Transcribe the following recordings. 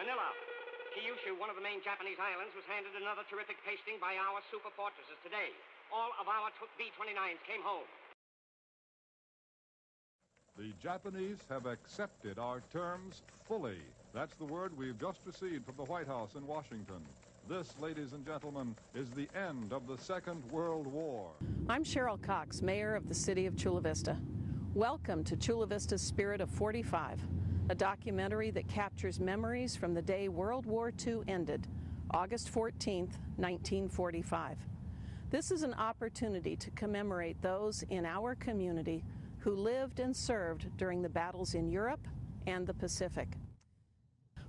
Manila. Kyushu, one of the main Japanese islands, was handed another terrific pasting by our super fortresses today. All of our B-29s came home. The Japanese have accepted our terms fully. That's the word we've just received from the White House in Washington. This, ladies and gentlemen, is the end of the Second World War. I'm Cheryl Cox, mayor of the city of Chula Vista. Welcome to Chula Vista's Spirit of 45, a documentary that captures memories from the day World War II ended, August 14th, 1945. This is an opportunity to commemorate those in our community who lived and served during the battles in Europe and the Pacific.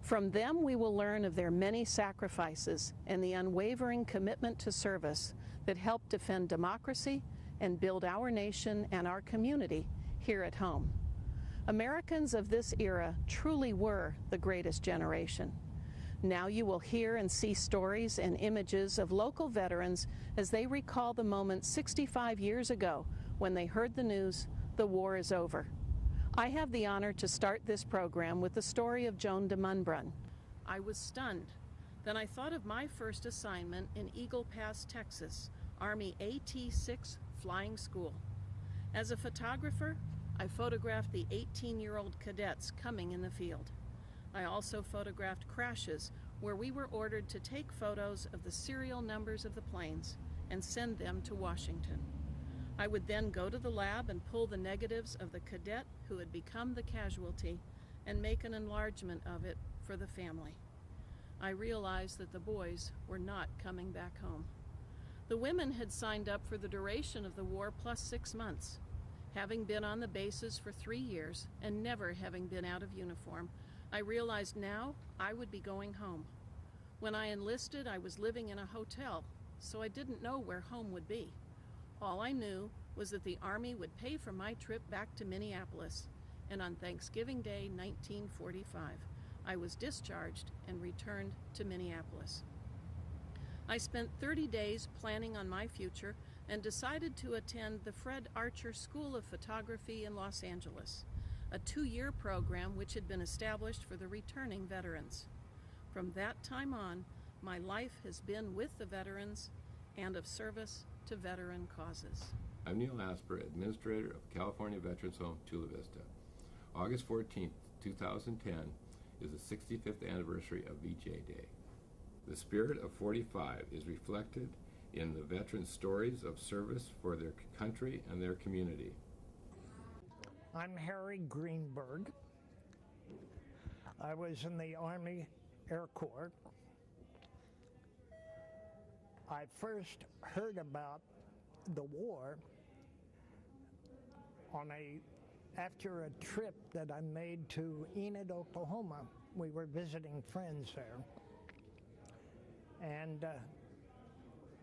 From them, we will learn of their many sacrifices and the unwavering commitment to service that helped defend democracy and build our nation and our community here at home. Americans of this era truly were the greatest generation. Now you will hear and see stories and images of local veterans as they recall the moment 65 years ago when they heard the news, the war is over. I have the honor to start this program with the story of Joan de Munbrun. I was stunned. Then I thought of my first assignment in Eagle Pass, Texas, Army AT-6 Flying School. As a photographer, I photographed the 18-year-old cadets coming in the field. I also photographed crashes where we were ordered to take photos of the serial numbers of the planes and send them to Washington. I would then go to the lab and pull the negatives of the cadet who had become the casualty and make an enlargement of it for the family. I realized that the boys were not coming back home. The women had signed up for the duration of the war plus 6 months. Having been on the bases for 3 years and never having been out of uniform, I realized now I would be going home. When I enlisted, I was living in a hotel, so I didn't know where home would be. All I knew was that the Army would pay for my trip back to Minneapolis, and on Thanksgiving Day, 1945, I was discharged and returned to Minneapolis. I spent 30 days planning on my future and decided to attend the Fred Archer School of Photography in Los Angeles, a 2-year program which had been established for the returning veterans. From that time on, my life has been with the veterans and of service to veteran causes. I'm Neil Asper, Administrator of California Veterans Home, Chula Vista. August 14th, 2010 is the 65th anniversary of VJ Day. The spirit of 45 is reflected in the veterans' stories of service for their country and their community. I'm Harry Greenberg. I was in the Army Air Corps. I first heard about the war after a trip that I made to Enid, Oklahoma. We were visiting friends there. And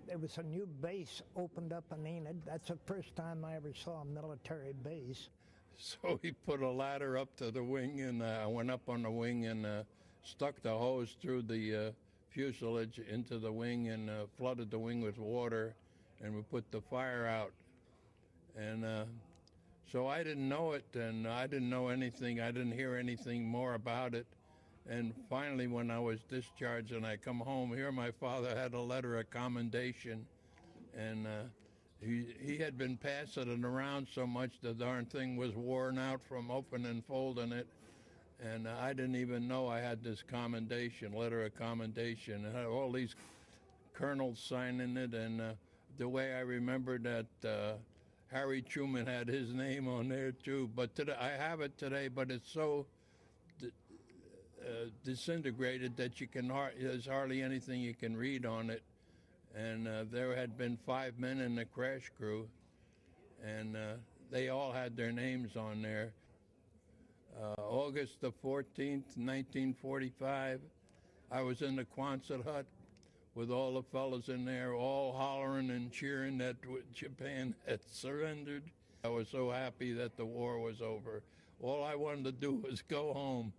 there was a new base opened up in Enid. That's the first time I ever saw a military base. So he put a ladder up to the wing, and I went up on the wing and stuck the hose through the fuselage into the wing and flooded the wing with water, and we put the fire out. And so I didn't know it, and I didn't know anything. I didn't hear anything more about it. And finally, when I was discharged and I come home, here my father had a letter of commendation, and he had been passing it around so much the darn thing was worn out from opening and folding it. And I didn't even know I had this commendation, letter of commendation. It had all these colonels signing it, and the way I remembered that Harry Truman had his name on there too. But today, I have it today, but it's so disintegrated that there's hardly anything you can read on it. And there had been 5 men in the crash crew, and they all had their names on there. August the 14th, 1945, I was in the Quonset hut with all the fellas in there, all hollering and cheering that Japan had surrendered. I was so happy that the war was over. All I wanted to do was go home.